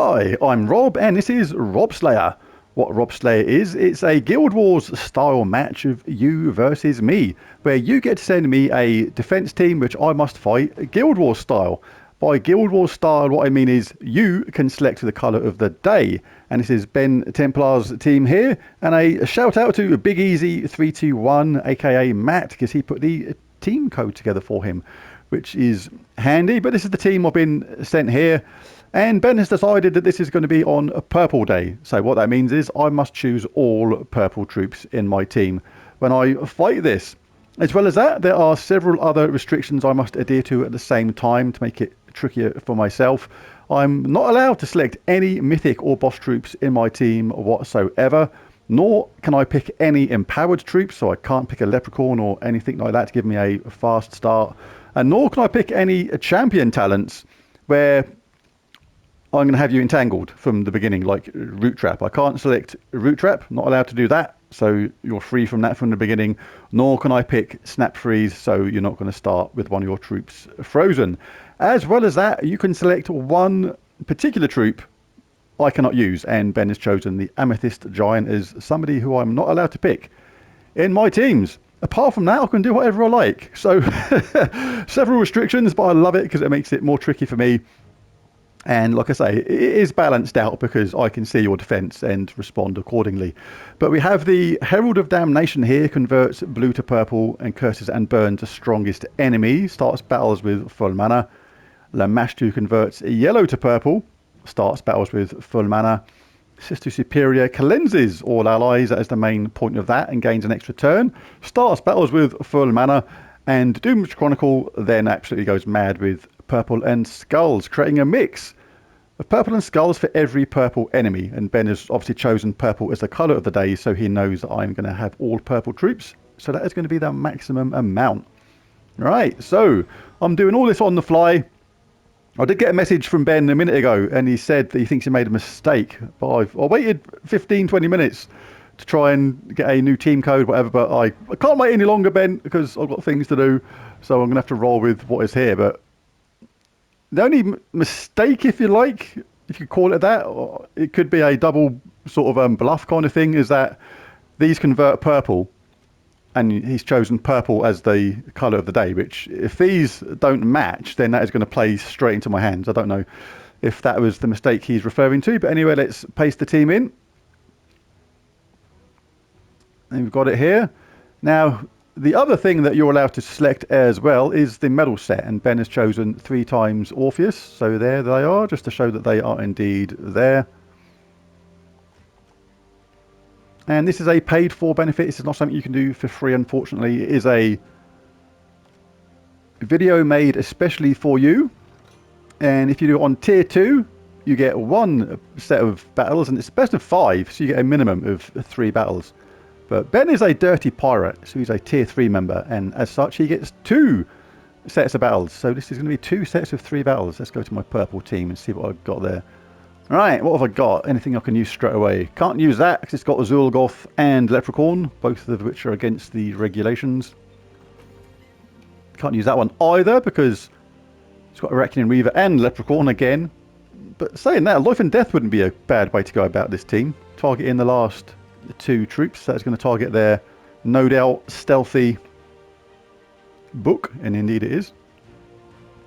Hi, I'm Rob and this is Robslayer. What Robslayer is, it's a Guild Wars style match of you versus me, where you get to send me a defense team which I must fight Guild Wars style. By Guild Wars style, what I mean is you can select the colour of the day. And this is Ben Templar's team here, and a shout out to Big Easy 321, aka Matt, because he put the team code together for him, which is handy. But this is the team I've been sent here. And Ben has decided that this is going to be on a purple day. So what that means is I must choose all purple troops in my team when I fight this. As well as that, there are several other restrictions I must adhere to at the same time to make it trickier for myself. I'm not allowed to select any mythic or boss troops in my team whatsoever, nor can I pick any empowered troops, so I can't pick a leprechaun or anything like that to give me a fast start. And nor can I pick any champion talents where I'm going to have you entangled from the beginning, like Root Trap. I can't select Root Trap, not allowed to do that, so you're free from that from the beginning. Nor can I pick Snap Freeze, so you're not going to start with one of your troops frozen. As well as that, you can select one particular troop I cannot use, and Ben has chosen the Amethyst Giant as somebody who I'm not allowed to pick in my teams. Apart from that, I can do whatever I like. So, several restrictions, but I love it because it makes it more tricky for me. And like I say, it is balanced out because I can see your defense and respond accordingly. But we have the Herald of Damnation here, converts blue to purple and curses and burns the strongest enemy, starts battles with full mana. Lamashtu converts yellow to purple, starts battles with full mana. Sister Superior cleanses all allies, that is the main point of that, and gains an extra turn. Starts battles with full mana. And Doom's Chronicle then absolutely goes mad with purple and skulls, creating a mix of purple and skulls for every purple enemy. And Ben has obviously chosen purple as the colour of the day, so he knows that I'm going to have all purple troops. So that is going to be the maximum amount. Right, so I'm doing all this on the fly. I did get a message from Ben a minute ago, and he said that he thinks he made a mistake. But I waited 15-20 minutes to try and get a new team code, whatever, but I can't wait any longer, Ben, because I've got things to do, so I'm going to have to roll with what is here. But the only mistake, if you like, if you call it that, or it could be a double sort of bluff kind of thing, is that these convert purple, and he's chosen purple as the colour of the day, which if these don't match, then that is going to play straight into my hands. I don't know if that was the mistake he's referring to, but anyway, let's paste the team in. And we've got it here. Now, the other thing that you're allowed to select as well is the medal set, and Ben has chosen 3 times Orpheus, so there they are, just to show that they are indeed there. And this is a paid for benefit. This is not something you can do for free, unfortunately. It is a video made especially for you, and if you do it on tier 2, you get 1 set of battles, and it's best of 5, so you get a minimum of 3 battles. But Ben is a dirty pirate, so he's a tier 3 member, and as such he gets 2 sets of battles. So this is going to be 2 sets of 3 battles. Let's go to my purple team and see what I've got there. Alright, what have I got? Anything I can use straight away? Can't use that because it's got Zulgoth and Leprechaun, both of which are against the regulations. Can't use that one either because it's got a Reckoning Reaver and Leprechaun again. But saying that, Life and Death wouldn't be a bad way to go about this team. Targeting the last 2 troops, that's going to target their no doubt stealthy book, and indeed it is.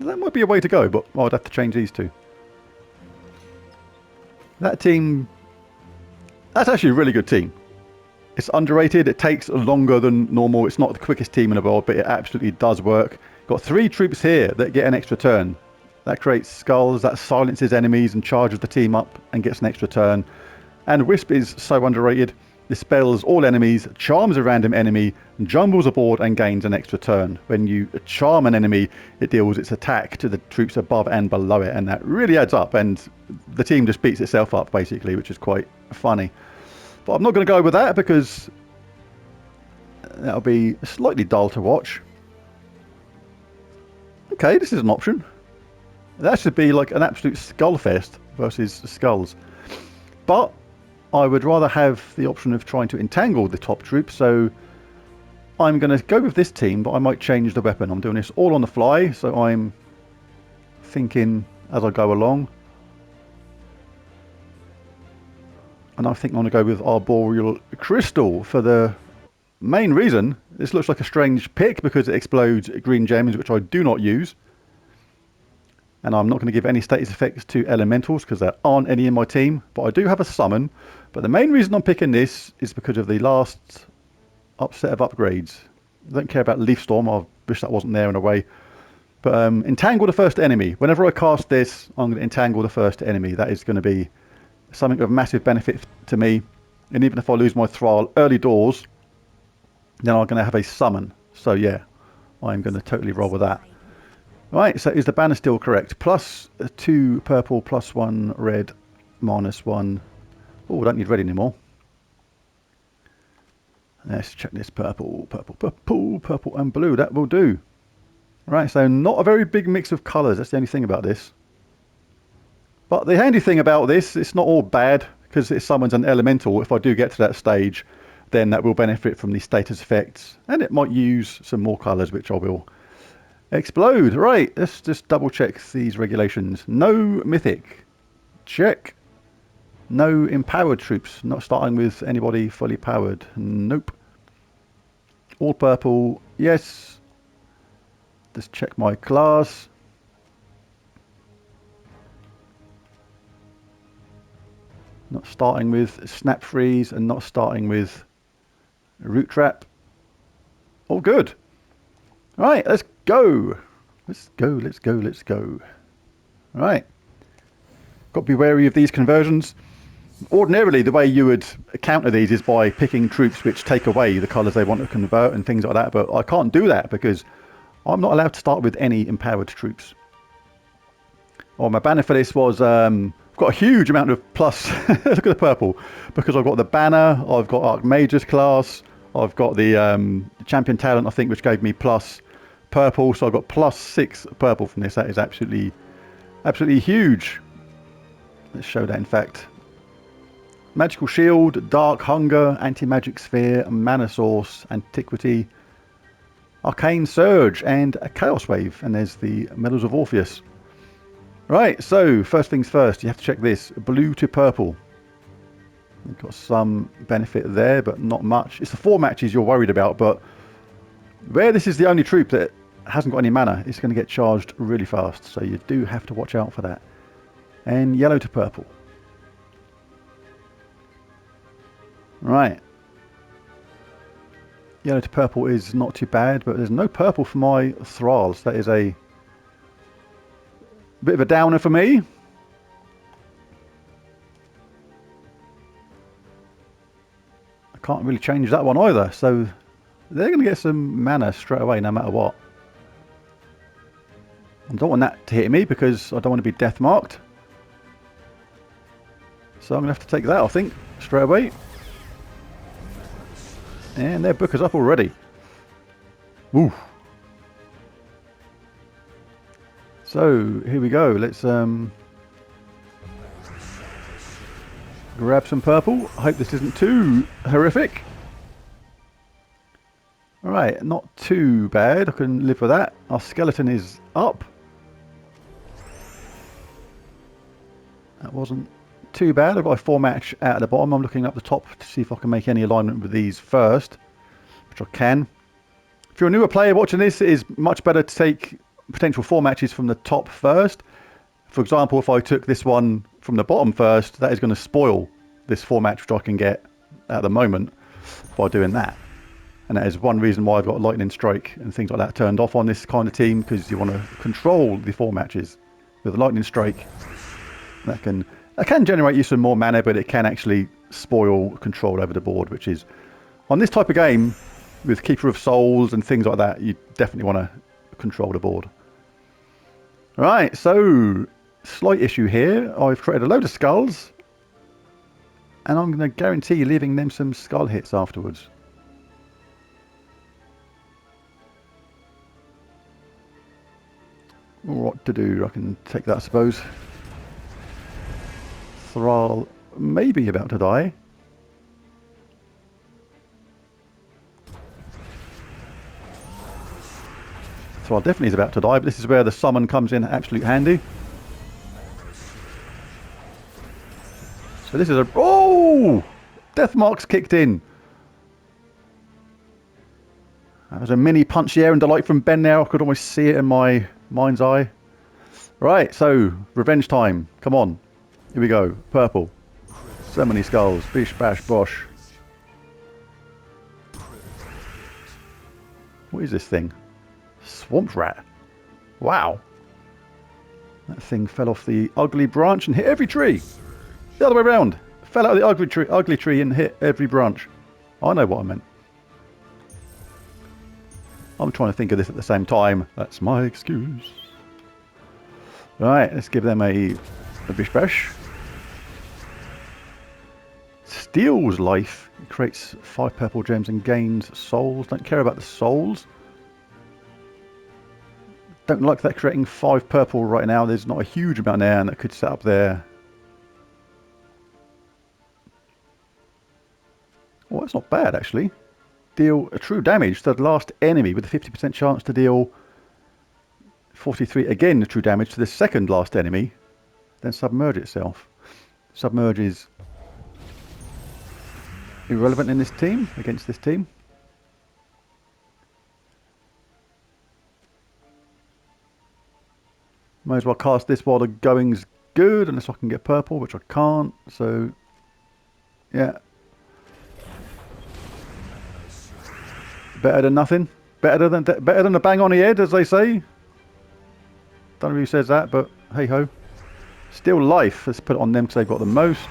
That might be a way to go, but I'd have to change these 2. That team, that's actually a really good team. It's underrated, it takes longer than normal, it's not the quickest team in the world, but it absolutely does work. Got 3 troops here that get an extra turn. That creates skulls, that silences enemies and charges the team up and gets an extra turn. And Wisp is so underrated. Dispels all enemies, charms a random enemy, jumbles aboard and gains an extra turn. When you charm an enemy, it deals its attack to the troops above and below it, and that really adds up, and the team just beats itself up basically, which is quite funny. But I'm not going to go with that because that'll be slightly dull to watch. Okay, this is an option. That should be like an absolute skull fest versus skulls. But I would rather have the option of trying to entangle the top troops, so I'm going to go with this team, but I might change the weapon. I'm doing this all on the fly, so I'm thinking as I go along. And I think I'm going to go with Arboreal Crystal for the main reason. This looks like a strange pick because it explodes green gems, which I do not use. And I'm not going to give any status effects to elementals because there aren't any in my team. But I do have a summon. But the main reason I'm picking this is because of the last set of upgrades. I don't care about Leaf Storm. I wish that wasn't there in a way. But entangle the first enemy. Whenever I cast this, I'm going to entangle the first enemy. That is going to be something of massive benefit to me. And even if I lose my Thrall early doors, then I'm going to have a summon. So yeah, I'm going to totally roll with that. Right, so is the banner still correct? Plus 2 purple, plus 1 red, minus 1. Oh, I don't need red anymore. Let's check this purple, purple, purple, purple and blue. That will do. Right, so not a very big mix of colours. That's the only thing about this. But the handy thing about this, it's not all bad because it summons an elemental. If I do get to that stage, then that will benefit from the status effects. And it might use some more colours, which I will explode. Right, let's just double check these regulations. No mythic. Check. No empowered troops. Not starting with anybody fully powered. Nope. All purple. Yes. Just check my class. Not starting with Snap Freeze and not starting with Root Trap. All good. Right, let's go. Let's go, let's go, let's go. Right. Got to be wary of these conversions. Ordinarily, the way you would counter these is by picking troops which take away the colours they want to convert and things like that. But I can't do that because I'm not allowed to start with any empowered troops. Oh, my banner for this was... I've got a huge amount of plus. Look at the purple. Because I've got the banner, I've got Archmage's class, I've got the champion talent, I think, which gave me plus purple. So I've got plus 6 purple from this. That is absolutely huge. Let's show that in fact. Magical Shield, Dark Hunger, Anti-Magic Sphere, Mana Source, Antiquity, Arcane Surge, and a Chaos Wave. And there's the Medals of Orpheus. Right, so first things first, you have to check this. Blue to purple. You've got some benefit there, but not much. It's the 4 matches you're worried about, but where this is the only troop that hasn't got any mana, it's going to get charged really fast. So you do have to watch out for that. And yellow to purple. Right. Yellow to purple is not too bad, but there's no purple for my Thralls. That is a bit of a downer for me. I can't really change that one either, so they're going to get some mana straight away no matter what. I don't want that to hit me because I don't want to be death marked. So I'm going to have to take that, I think, straight away. And their book is up already. Ooh. So here we go. Let's grab some purple. I hope this isn't too horrific. Alright, not too bad. I can live with that. Our skeleton is up. That wasn't too bad. I've got a 4 match out at the bottom. I'm looking up the top to see if I can make any alignment with these first, which I can. If you're a newer player watching this, it is much better to take potential 4 matches from the top first. For example, if I took this one from the bottom first, that is going to spoil this 4 match which I can get at the moment by doing that. And that is one reason why I've got Lightning Strike and things like that turned off on this kind of team, because you want to control the 4 matches with Lightning Strike. That can generate you some more mana, but it can actually spoil control over the board, which is, on this type of game, with Keeper of Souls and things like that, you definitely want to control the board. Right, so, slight issue here. I've created a load of skulls, and I'm going to guarantee leaving them some skull hits afterwards. What to do? I can take that, I suppose. Thrall may be about to die. Thrall definitely is about to die, but this is where the summon comes in absolute handy. So this is a... Oh! Oh! Death marks kicked in. That was a mini punchy air and delight from Ben there. I could almost see it in my mind's eye. Right, so revenge time. Come on. Here we go. Purple. So many skulls. Bish, bash, bosh. What is this thing? Swamp rat. Wow. That thing fell off the ugly branch and hit every tree. The other way around. Fell out of the ugly tree and hit every branch. I know what I meant. I'm trying to think of this at the same time. That's my excuse. Right, let's give them a bish bash. Steals life. It creates 5 purple gems and gains souls. Don't care about the souls. Don't like that creating 5 purple right now. There's not a huge amount there and that could set up there. Well, that's not bad actually. Deal a true damage to the last enemy with a 50% chance to deal 43 again the true damage to the second last enemy, then submerge itself. Submerge is irrelevant in this team, against this team. Might as well cast this while the going's good, unless I can get purple, which I can't, so yeah. Better than nothing. Better than a bang on the head, as they say. Don't know who says that, but hey ho. Still life. Let's put it on them because they've got the most.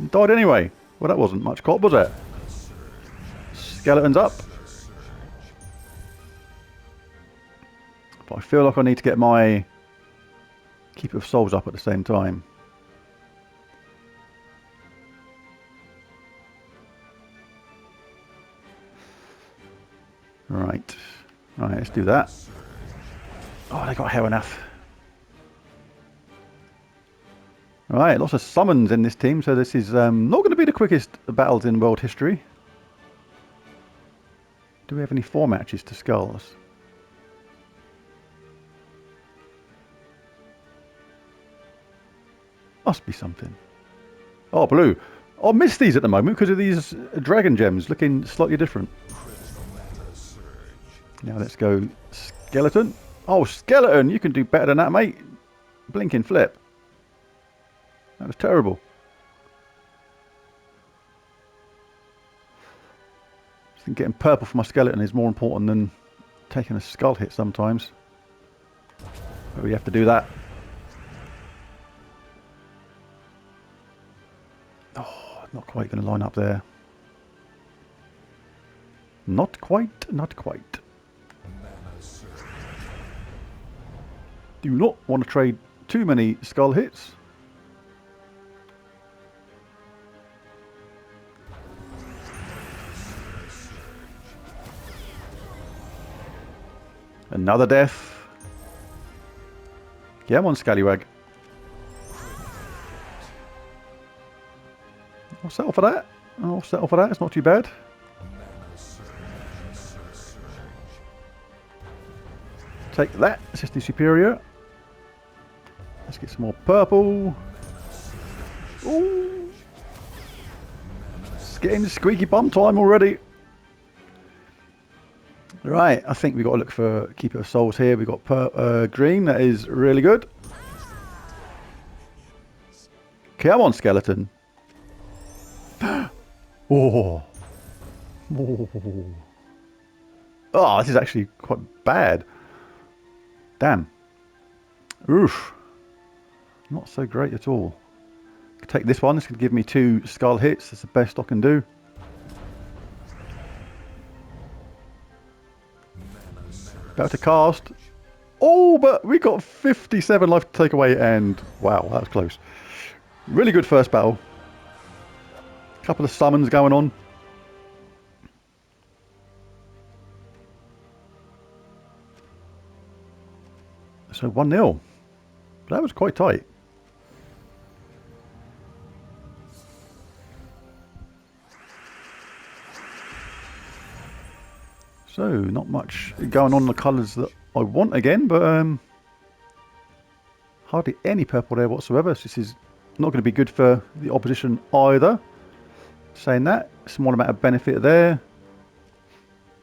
Died anyway. Well, that wasn't much cop, was it? Skeletons up. But I feel like I need to get my Keeper of Souls up at the same time. Right. Right, let's do that. Oh, they got hair enough. Alright, lots of summons in this team, so this is not going to be the quickest battles in world history. Do we have any 4 matches to skulls? Must be something. Oh, blue. I missed these at the moment because of these dragon gems looking slightly different. Now let's go skeleton. Oh, skeleton! You can do better than that, mate. Blinking flip. That was terrible. I think getting purple for my skeleton is more important than taking a skull hit sometimes. But we have to do that. Oh, not quite going to line up there. Not quite, not quite. Do not want to trade too many skull hits. Another death. Yeah, I'm on Scallywag. I'll settle for that. I'll settle for that. It's not too bad. Take that, Assisting Superior. Let's get some more purple. Ooh. It's getting squeaky bum time already. Right, I think we've got to look for Keeper of Souls here. We've got green, that is really good. Come on, skeleton. Oh. Oh, this is actually quite bad. Damn. Oof. Not so great at all. Take this one. This could give me 2 skull hits. That's the best I can do. About to cast. Oh, but we got 57 life to take away, and wow, that was close. Really good first battle. Couple of summons going on. So 1-0. That was quite tight. So, not much going on in the colours that I want again, but hardly any purple there whatsoever. So this is Not going to be good for the opposition either. Saying that, small amount of benefit there.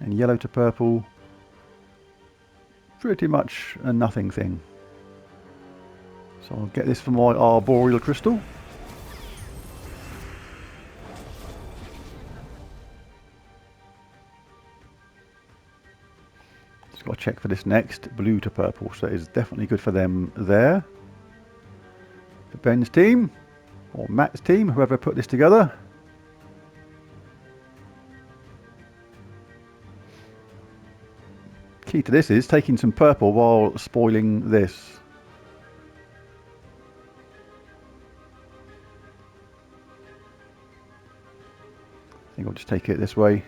And yellow to purple, pretty much a nothing thing. So I'll get this for my arboreal crystal. Just got to check for this next, blue to purple, so it is definitely good for them there. For Ben's team, or Matt's team, whoever put this together. Key to this is taking some purple while spoiling this. I think I'll just take it this way.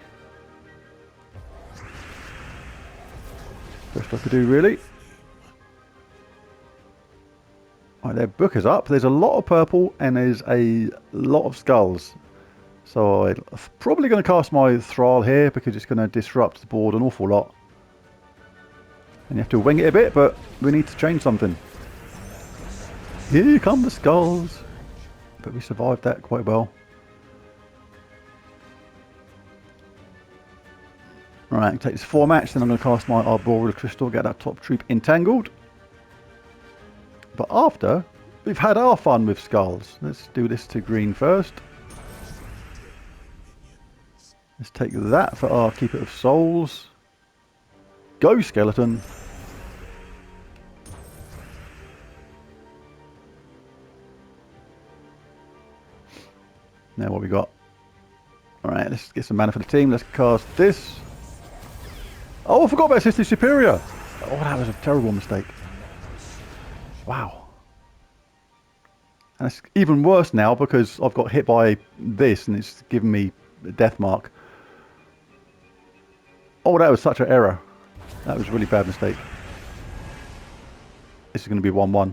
Best I could do, really. Right, their book is up. There's a lot of purple and there's a lot of skulls. So I'm probably going to cast my Thrall here because it's going to disrupt the board an awful lot. And you have to wing it a bit, but we need to change something. Here come the skulls. But we survived that quite well. Right, take this 4 match, then I'm going to cast my Arboreal Crystal, get that top troop entangled. But after, we've had our fun with skulls. Let's do this to green first. Let's take that for our Keeper of Souls. Go, skeleton. Now what we got? Alright, let's get some mana for the team. Let's cast this. Oh, I forgot about Sister Superior. Oh, that was a terrible mistake. Wow. And it's even worse now because I've got hit by this and it's given me a death mark. Oh, that was such an error. That was a really bad mistake. This is going to be 1-1.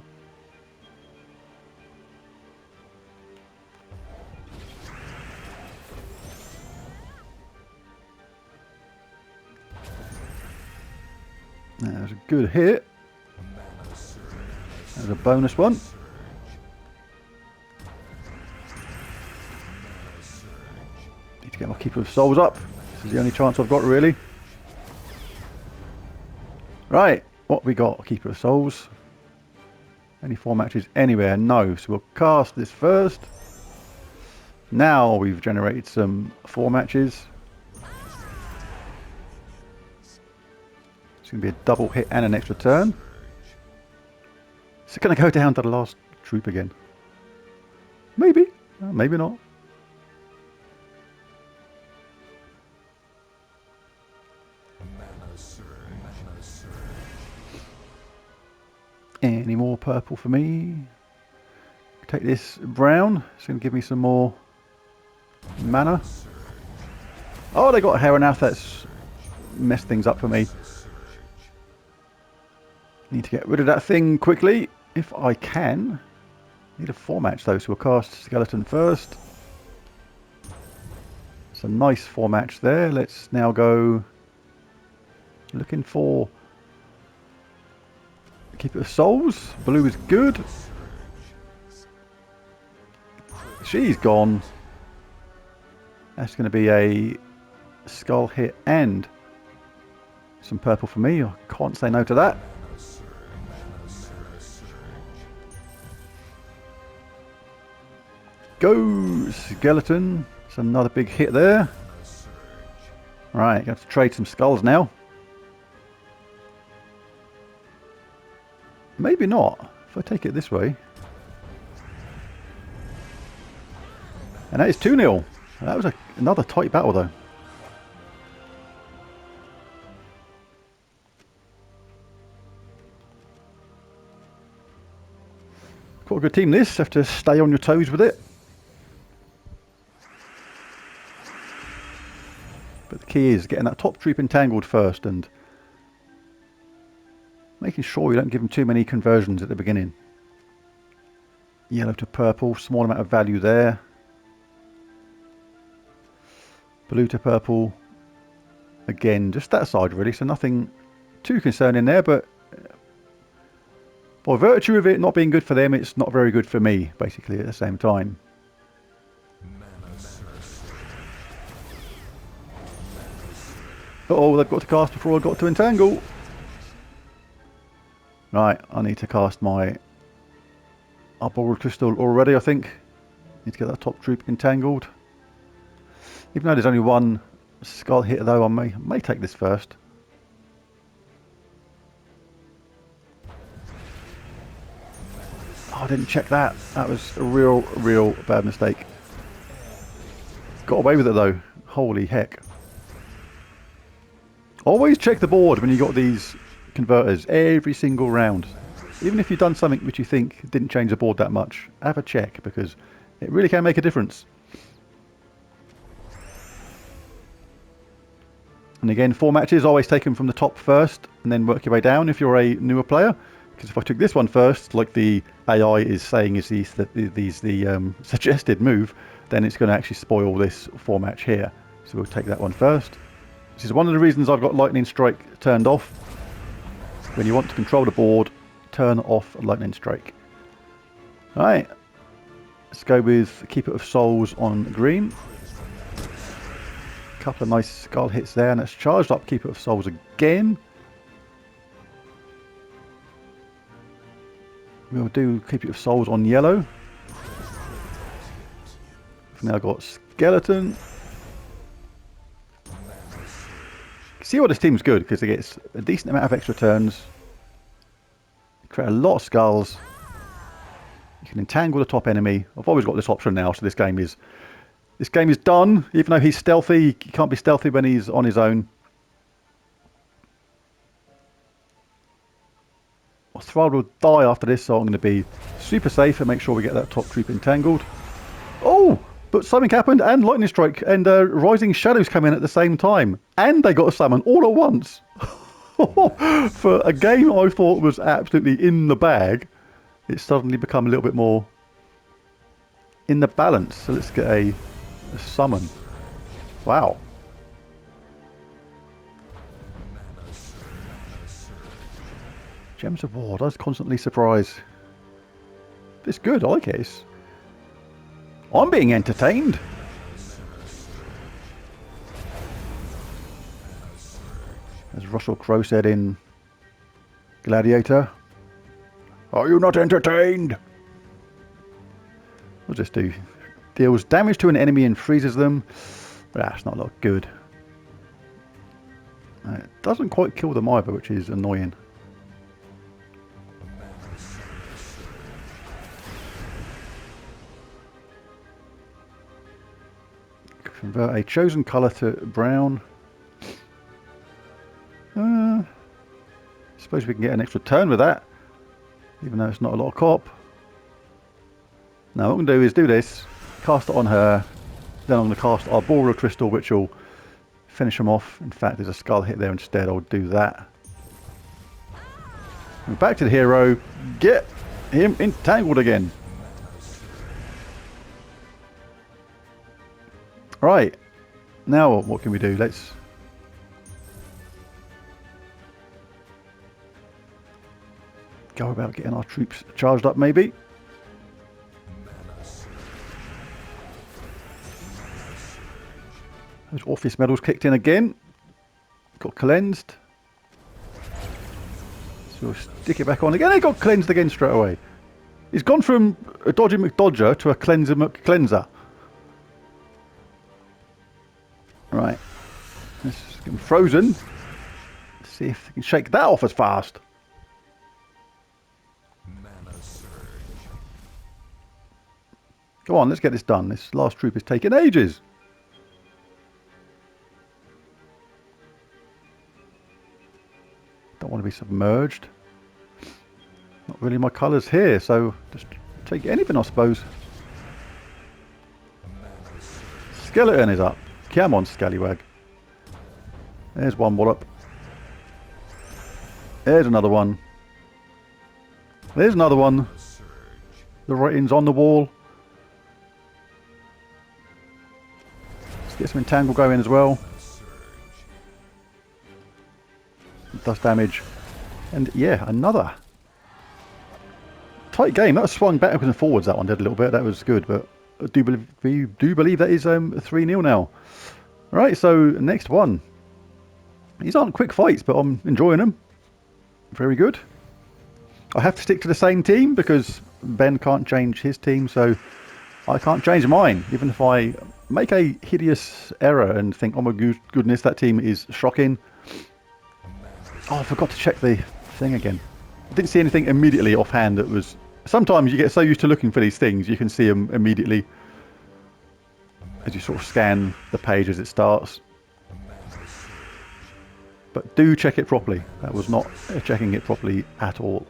That was a good hit. That was a bonus one. Need to get my Keeper of Souls up. This is the only chance I've got, really. Right, what we got? Keeper of Souls. Any 4 matches anywhere? No. So we'll cast this first. Now we've generated some 4 matches. It's going to be a double hit and an extra turn. Is it going to go down to the last troop again? Maybe. Maybe not. Any more purple for me? Take this brown. It's going to give me some more mana. Oh, they got a Heronath. That's messed things up for me. Need to get rid of that thing quickly, if I can. Need a 4 match though, so we'll cast Skeleton first. It's a nice 4 match there. Let's now go looking for Keeper of Souls. Blue is good. She's gone. That's going to be a skull hit and some purple for me. I can't say no to that. Go, skeleton. It's another big hit there. Right, got to trade some skulls now. Maybe not, if I take it this way. And that is 2-0. That was another tight battle though. Quite a good team this, have to stay on your toes with it. But the key is getting that top troop entangled first and making sure you don't give them too many conversions at the beginning. Yellow to purple, small amount of value there. Blue to purple, again just that side really, so nothing too concerning there, but by virtue of it not being good for them, it's not very good for me, basically, at the same time. Uh-oh, they've got to cast before I got to entangle. Right, I need to cast my Borrowed Crystal already, I think. Need to get that top troop entangled. Even though there's only one skull hit, though, I may take this first. Oh, I didn't check that. That was a real bad mistake. Got away with it, though. Holy heck. Always check the board when you got these converters every single round. Even if you've done something which you think didn't change the board that much, have a check, because it really can make a difference. And again, 4 matches, always take them from the top first and then work your way down if you're a newer player. Because if I took this one first, like the AI is saying is the suggested move, then it's going to actually spoil this 4 match here. So we'll take that one first. This is one of the reasons I've got Lightning Strike turned off. When you want to control the board, turn off Lightning Strike. Alright, let's go with Keeper of Souls on green. A couple of nice skull hits there, and let's charge up Keeper of Souls again. We'll do Keeper of Souls on yellow. We've now got Skeleton. See why this team's good, because it gets a decent amount of extra turns. Create a lot of skulls. You can entangle the top enemy. I've always got this option now, so this game is done. Even though he's stealthy, he can't be stealthy when he's on his own. Thrall will die after this, so I'm going to be super safe and make sure we get that top troop entangled. Oh! But something happened, and Lightning Strike and Rising Shadows come in at the same time. And they got a summon all at once. For a game I thought was absolutely in the bag, it's suddenly become a little bit more in the balance. So let's get a summon. Wow. Gems of War does constantly surprise. It's good, I like it. I'm being entertained. As Russell Crowe said in Gladiator, "Are you not entertained?" We'll just do deals damage to an enemy and freezes them. But that's not look good. It doesn't quite kill them either, which is annoying. Convert a chosen colour to brown. Suppose we can get an extra turn with that, even though it's not a lot of cop. Now what I'm going to do is do this, cast it on her, then I'm going to cast our Boreal Crystal, which will finish them off. In fact, there's a skull hit there instead. I'll do that. And back to the hero, get him entangled again. Right, now what can we do? Let's go about getting our troops charged up, maybe. Those Orpheus medals kicked in again. Got cleansed. So we'll stick it back on again. It got cleansed again straight away. He's gone from a dodgy McDodger to a cleanser McCleanser. Right, let's get him frozen. Let's see if we can shake that off as fast. Come on, let's get this done. This last troop is taking ages. Don't want to be submerged. Not really my colours here, so just take anything, I suppose. Skeleton is up. Come on, scallywag. There's one wallop. There's another one. There's another one. The writing's on the wall. Let's get some entangle going as well. It does damage. And yeah, another. tight game. That was swung backwards and forwards, that one did a little bit. That was good, but I do believe that is 3-0 now. Alright, so next one. These aren't quick fights, but I'm enjoying them. Very good. I have to stick to the same team because Ben can't change his team, so I can't change mine. Even if I make a hideous error and think, oh my goodness, that team is shocking. Oh, I forgot to check the thing again. I didn't see anything immediately offhand that was... Sometimes you get so used to looking for these things, you can see them immediately as you sort of scan the page as it starts. But do check it properly. That was not checking it properly at all.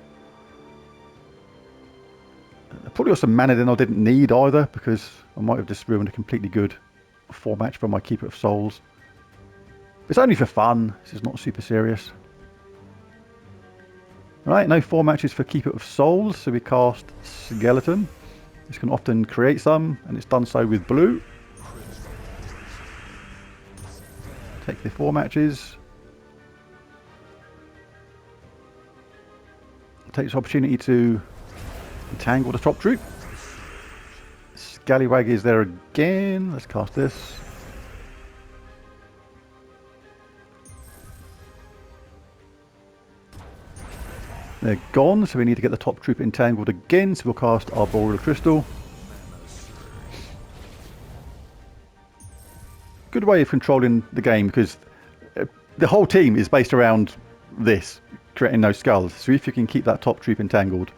I probably got some mana then I didn't need either, because I might have just ruined a completely good 4-match for my Keeper of Souls. It's only for fun. This is not super serious. Right, no 4 matches for Keeper of Souls, so we cast Skeleton. This can often create some, and it's done so with blue. Take the 4 matches. Take this opportunity to entangle the top troop. Scallywag is there again. Let's cast this. They're gone, so we need to get the top troop entangled again, so we'll cast our Boreal Crystal. Good way of controlling the game, because the whole team is based around this, creating those skulls. So if you can keep that top troop entangled,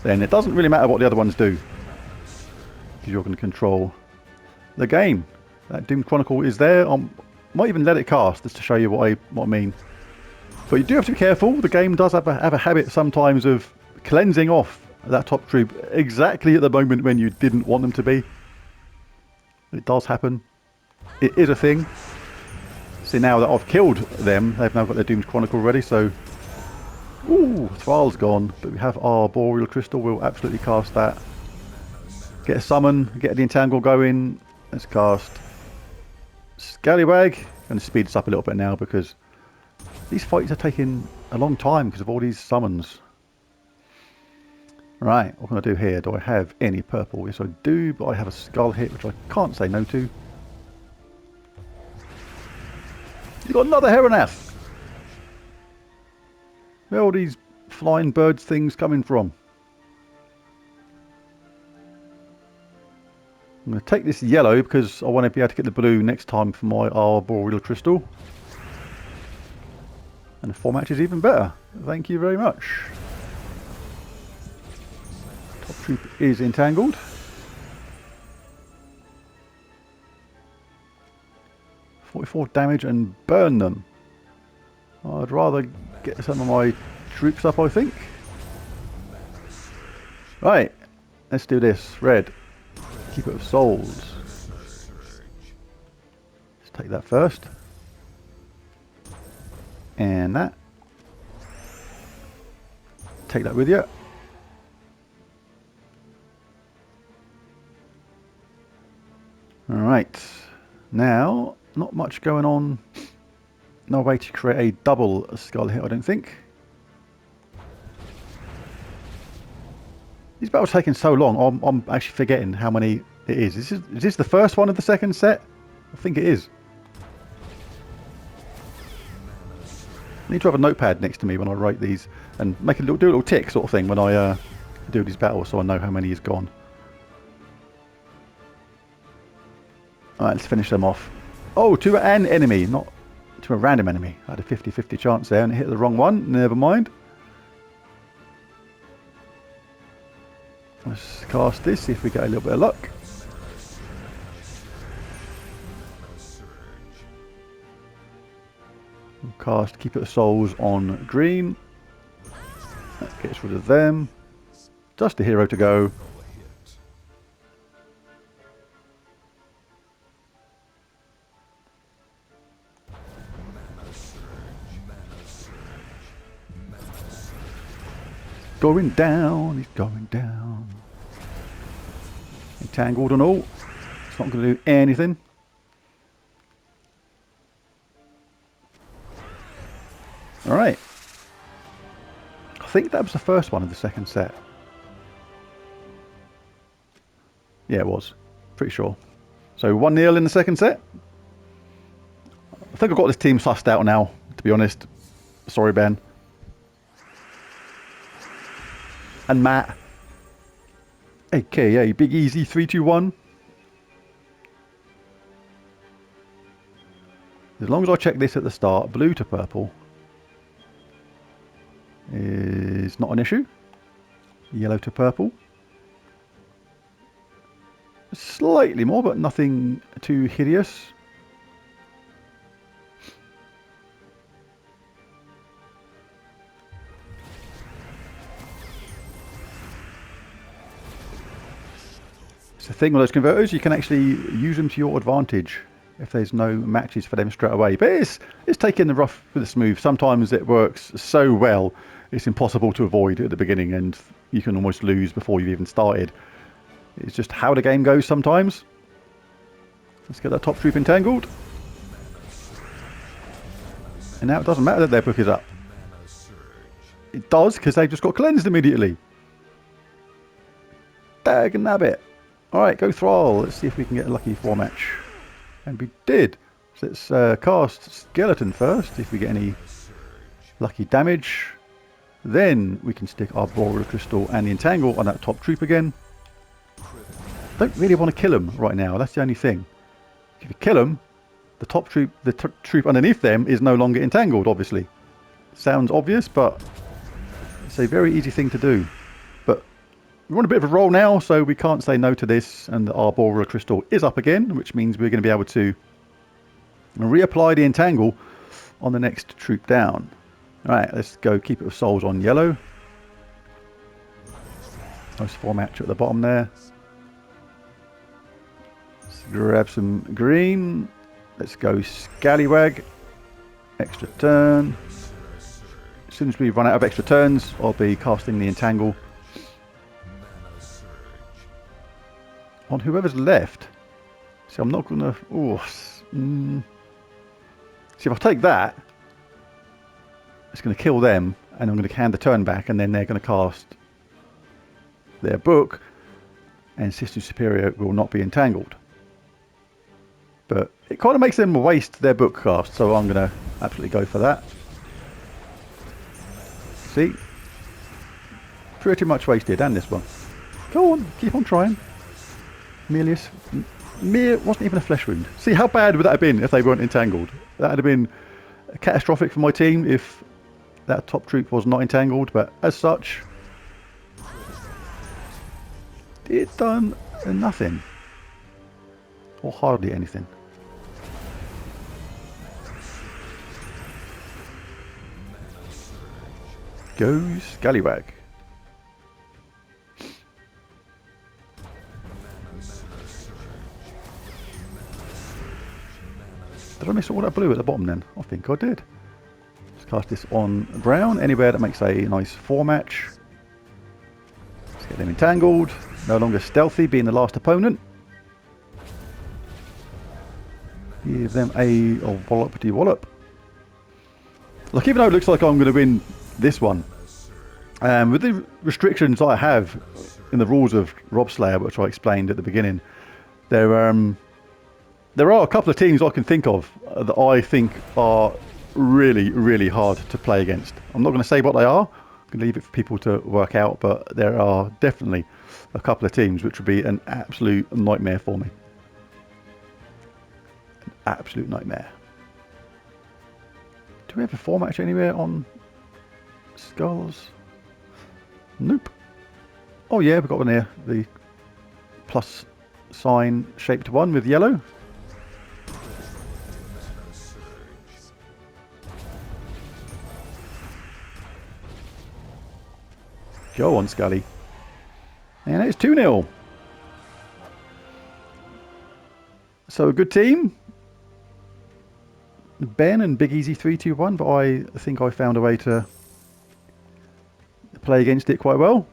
then it doesn't really matter what the other ones do, because you're going to control the game. That Doom Chronicle is there. I might even let it cast, just to show you what I mean. But you do have to be careful. The game does have a habit sometimes of cleansing off that top troop exactly at the moment when you didn't want them to be. It does happen. It is a thing. See, now that I've killed them, they've now got their Doom's Chronicle ready, so... Ooh, Thrall's gone, but we have our Boreal Crystal. We'll absolutely cast that. Get a summon, get the entangle going. Let's cast Scallywag. Going to speed this up a little bit now because these fights are taking a long time because of all these summons. Right, what can I do here? Do I have any purple? Yes, I do, but I have a skull hit, which I can't say no to. You've got another Heronath! Where are all these flying birds things coming from? I'm going to take this yellow because I want to be able to get the blue next time for my Boreal Crystal. And the 4 match is even better. Thank you very much. Top troop is entangled. .44 damage and burn them. I'd rather get some of my troops up, I think. Right, let's do this. Red, Keeper of Souls. Let's take that first. And that. Take that with you. Alright, now, not much going on. No way to create a double skull hit, I don't think. These battles are taking so long, I'm actually forgetting how many it is. Is this the first one of the second set? I think it is. I need to have a notepad next to me when I write these and do a little tick sort of thing when I do these battles, so I know how many is gone. Alright, let's finish them off. Oh, to an enemy, not to a random enemy. I had a 50-50 chance there and it hit the wrong one. Never mind. Let's cast this, see if we get a little bit of luck. We'll cast Keeper of Souls on green. That gets rid of them. Just a hero to go. Going down, he's going down. Entangled and all. It's not going to do anything. Alright. I think that was the first one of the second set. Yeah, it was. Pretty sure. So 1-0 in the second set. I think I've got this team sussed out now, to be honest. Sorry, Ben. And Matt. AKA Big Easy 321. As long as I check this at the start, blue to purple is not an issue. Yellow to purple. Slightly more, but nothing too hideous. It's the thing with those converters, you can actually use them to your advantage if there's no matches for them straight away. But it's taking the rough with the smooth. Sometimes it works so well, it's impossible to avoid at the beginning, and you can almost lose before you've even started. It's just how the game goes sometimes. Let's get that top troop entangled. And now it doesn't matter that their book is up. It does, because they've just got cleansed immediately. Dag and nabbit. Alright, go Thrall. Let's see if we can get a lucky 4-match. And we did. So let's cast Skeleton first, see if we get any lucky damage. Then we can stick our Boreal Crystal and the Entangle on that top troop again. Don't really want to kill them right now, that's the only thing. If you kill them, the top troop, the troop underneath them is no longer entangled, obviously. Sounds obvious, but it's a very easy thing to do. But we're on a bit of a roll now, so we can't say no to this, and our Boreal Crystal is up again, which means we're going to be able to reapply the Entangle on the next troop down. Alright, let's go keep it with souls on yellow. Nice 4-match at the bottom there. Let's grab some green. Let's go Scallywag. Extra turn. As soon as we run out of extra turns, I'll be casting the Entangle on whoever's left. So I'm not going to... See, if I take that, it's going to kill them, and I'm going to hand the turn back, and then they're going to cast their book, and System Superior will not be entangled. But it kind of makes them waste their book cast, so I'm going to absolutely go for that. See? Pretty much wasted, and this one. Go on, keep on trying. Melius wasn't even a flesh wound. See, how bad would that have been if they weren't entangled? That would have been catastrophic for my team if that top troop was not entangled, but as such, it done nothing. Or hardly anything. Go Scallywag. Did I miss all that blue at the bottom then? I think I did. Let's cast this on brown, anywhere that makes a nice 4-match. Let's get them entangled. No longer stealthy, being the last opponent. Give them a wallopity wallop. Look, even though it looks like I'm going to win this one, with the restrictions I have in the rules of Robslayer, which I explained at the beginning, there are a couple of teams I can think of that I think are really, really hard to play against. I'm not going to say what they are. I'm going to leave it for people to work out, but there are definitely a couple of teams which would be an absolute nightmare for me. An absolute nightmare. Do we have a 4-match anywhere on Skulls? Nope. Oh yeah, we've got one here. The plus sign shaped one with yellow. Go on, Scully. And it's 2-0. So a good team. Ben and Big Easy 321, but I think I found a way to play against it quite well.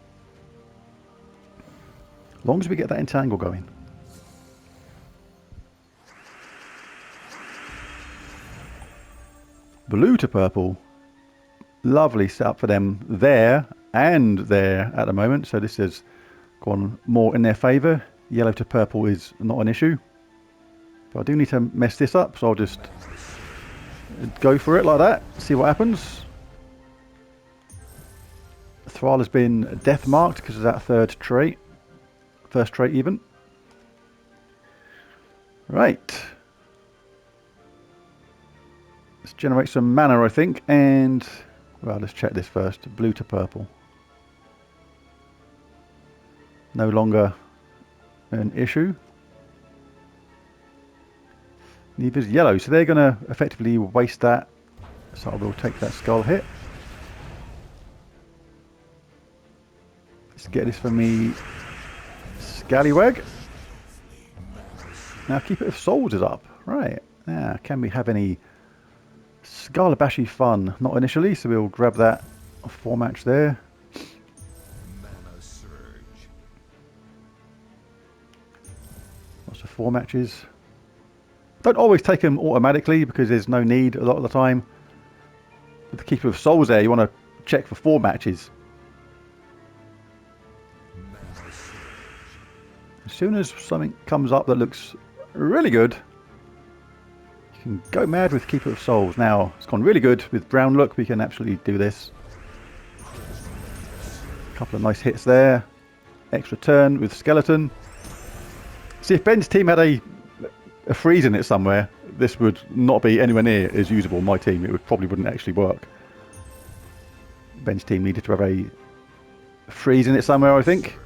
As long as we get that entangle going. Blue to purple. Lovely setup for them there and there at the moment. So this has gone more in their favour. Yellow to purple is not an issue. But I do need to mess this up, so I'll just go for it like that. See what happens. Thrall has been death marked because of that third trait. First trait even. Right. Let's generate some mana, I think, and well, let's check this first. Blue to purple. No longer an issue. Neither is yellow, so they're going to effectively waste that. So I will take that skull hit. Let's get this for me, Scallywag. Now Keeper of Souls is up. Right. Now, can we have any Scalabashi fun? Not initially, so we'll grab that 4-match there. Lots of 4 matches. Don't always take them automatically because there's no need a lot of the time. With the Keeper of Souls there, you want to check for 4 matches. As soon as something comes up that looks really good, you can go mad with Keeper of Souls. Now, it's gone really good with Brown Look. We can absolutely do this. A couple of nice hits there. Extra turn with Skeleton. See, if Ben's team had a freeze in it somewhere, this would not be anywhere near as usable. My team, it probably wouldn't actually work. Ben's team needed to have a freeze in it somewhere, I think.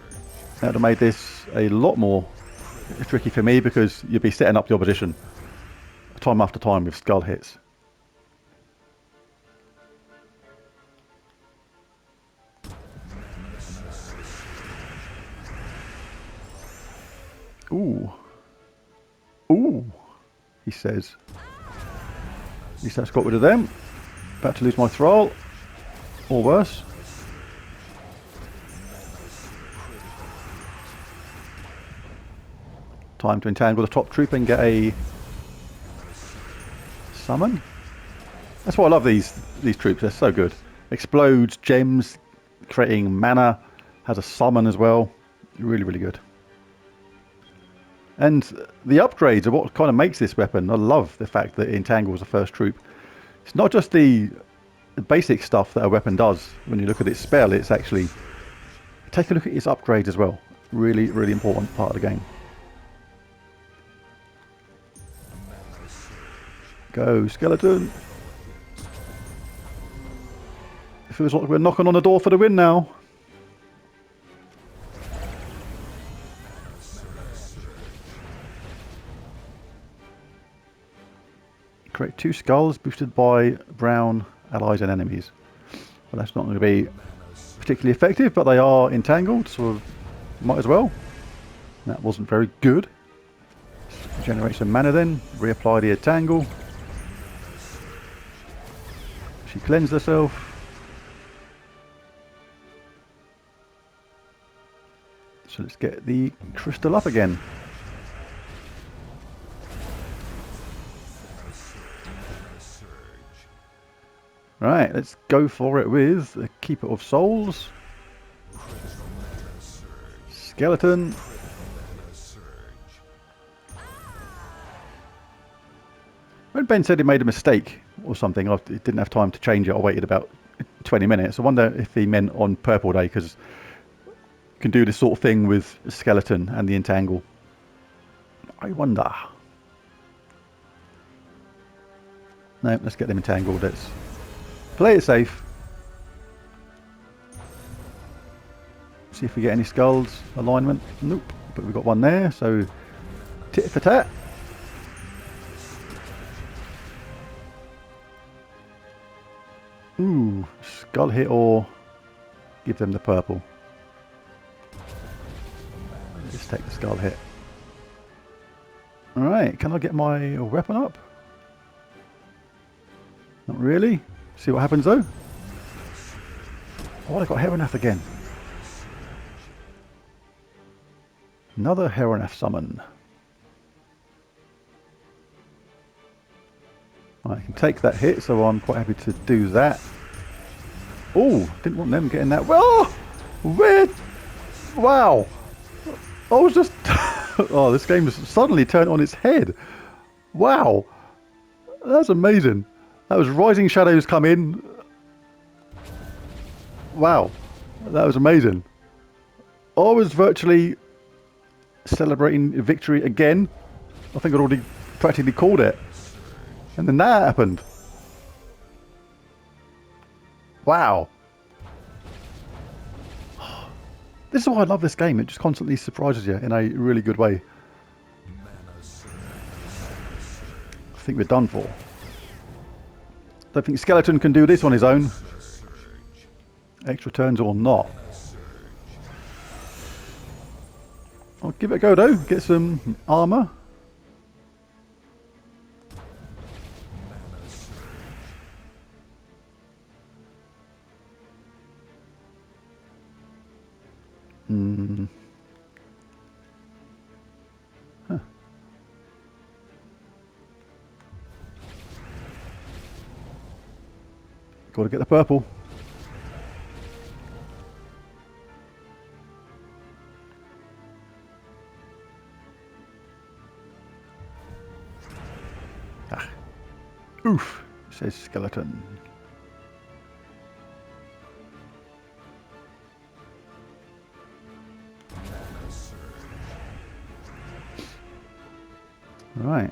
That would have made this a lot more tricky for me because you'd be setting up the opposition time after time with skull hits. Ooh. Ooh, he says. At least that's got rid of them. About to lose my thrall. Or worse. Time to entangle the top troop and get a summon. That's why I love these troops. They're so good. Explodes, gems, creating mana. Has a summon as well. Really, really good. And the upgrades are what kind of makes this weapon. I love the fact that it entangles the first troop. It's not just the basic stuff that a weapon does. When you look at its spell, it's actually... Take a look at its upgrades as well. Really, really important part of the game. Go, Skeleton. It feels like we're knocking on the door for the win now. Create 2 skulls boosted by brown allies and enemies. Well, that's not going to be particularly effective, but they are entangled, so might as well. That wasn't very good. Generate some mana then, reapply the entangle. She cleansed herself. So let's get the crystal up again. Right, let's go for it with the Keeper of Souls. Skeleton. When Ben said he made a mistake or something, I didn't have time to change it. I waited about 20 minutes. I wonder if he meant on Purple Day, because you can do this sort of thing with Skeleton and the Entangle. I wonder. No, let's get them entangled. Let's play it safe. See if we get any skulls. Alignment. Nope. But we've got one there, so tit for tat. Ooh, skull hit or give them the purple. Let's take the skull hit. Alright, can I get my weapon up? Not really. See what happens though. Oh, I got Heronath again. Another Heronath summon. I can take that hit, so I'm quite happy to do that. Oh, didn't want them getting that. Well, weird. Wow. I was just... oh, this game has suddenly turned on its head. Wow. That's amazing. That was Rising Shadows come in. Wow. That was amazing. I was virtually celebrating victory again. I think I'd already practically called it. And then that happened. Wow. This is why I love this game. It just constantly surprises you in a really good way. I think we're done for. Don't think Skeleton can do this on his own. Extra turns or not. I'll give it a go though. Get some armor. Huh. Got to get the purple. Ah. Oof, says Skeleton. Right.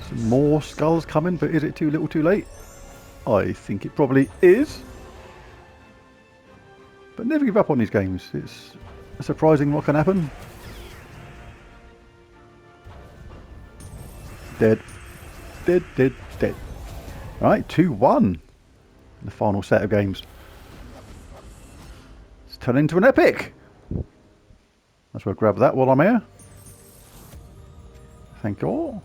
Some more skulls coming, but is it too little too late? I think it probably is. But never give up on these games. It's surprising what can happen. Dead. Dead, dead, dead. Right, 2-1. The final set of games. It's turned into an epic. That's where I grab that while I'm here. Thank you all.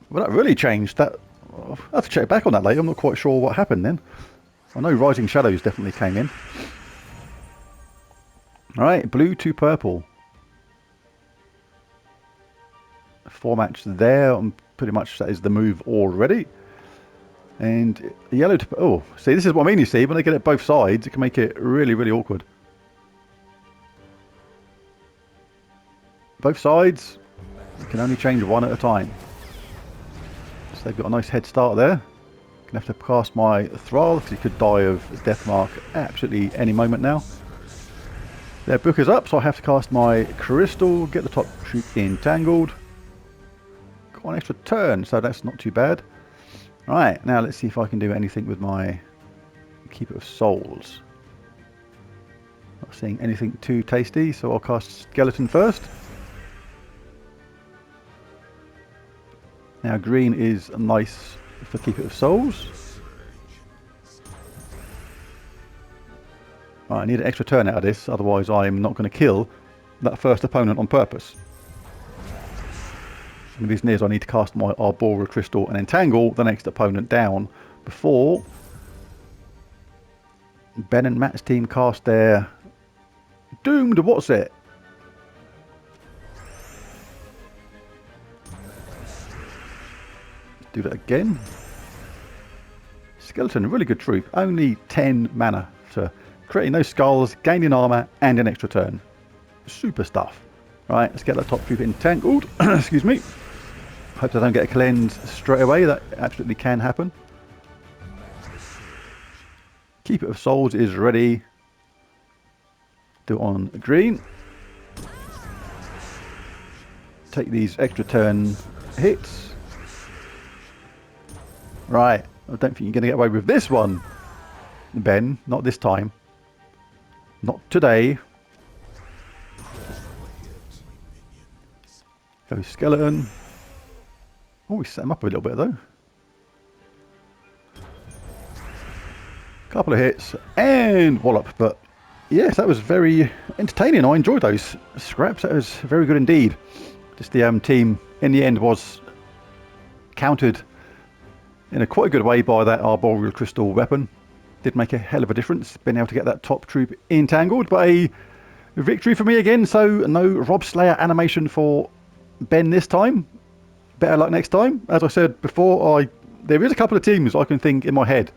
Well, that really changed. That I'll have to check back on that later. I'm not quite sure what happened then. I know Rising Shadows definitely came in. Alright, blue to purple. 4 matches there. Pretty much that is the move already. And yellow to... oh, see, this is what I mean, you see. When they get it both sides, it can make it really, really awkward. Both sides, you can only change one at a time. So they've got a nice head start there. Gonna have to cast my Thrall because he could die of Deathmark absolutely any moment now. Their book is up, so I have to cast my Crystal, get the top troop entangled. Got one extra turn, so that's not too bad. Right, now let's see if I can do anything with my Keeper of Souls. Not seeing anything too tasty, so I'll cast Skeleton first. Now green is nice for Keeper of Souls. Right, I need an extra turn out of this, otherwise I'm not going to kill that first opponent on purpose. And the reason is I need to cast my Arboreal Crystal and entangle the next opponent down before Ben and Matt's team cast their doomed what's it? Do that again. Skeleton, really good troop. Only 10 mana to creating those skulls, gaining armor, and an extra turn. Super stuff. Right, let's get that top troop entangled. Excuse me. Hope I don't get a cleanse straight away. That absolutely can happen. Keeper of Souls is ready. Do it on green. Take these extra turn hits. Right, I don't think you're going to get away with this one, Ben. Not this time. Not today. Go Skeleton. Oh, we set him up a little bit though. Couple of hits and wallop. But yes, that was very entertaining. I enjoyed those scraps. That was very good indeed. Just the team in the end was countered in a quite good way by that Arboreal Crystal weapon. Did make a hell of a difference, being able to get that top troop entangled. But a victory for me again, so no Robslayer animation for Ben this time. Better luck next time. As I said before, there is a couple of teams I can think in my head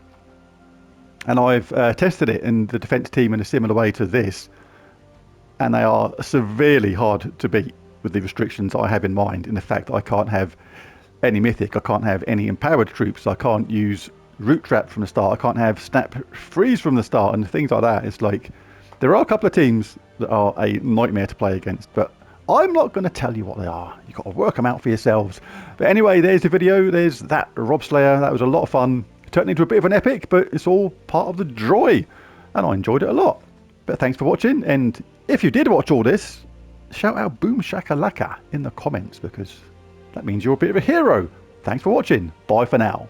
And I've tested it in the defense team in a similar way to this, and they are severely hard to beat with the restrictions I have in mind. In the fact that I can't have any mythic, I can't have any empowered troops, I can't use root trap from the start, I can't have snap freeze from the start, and things like that. It's like there are a couple of teams that are a nightmare to play against, but I'm not going to tell you what they are. You've got to work them out for yourselves. But anyway, there's the video. There's that Robslayer. That was a lot of fun. It turned into a bit of an epic, but it's all part of the joy, and I enjoyed it a lot. But thanks for watching, and if you did watch all this, shout out Boom Shakalaka in the comments, because that means you're a bit of a hero. Thanks for watching. Bye for now.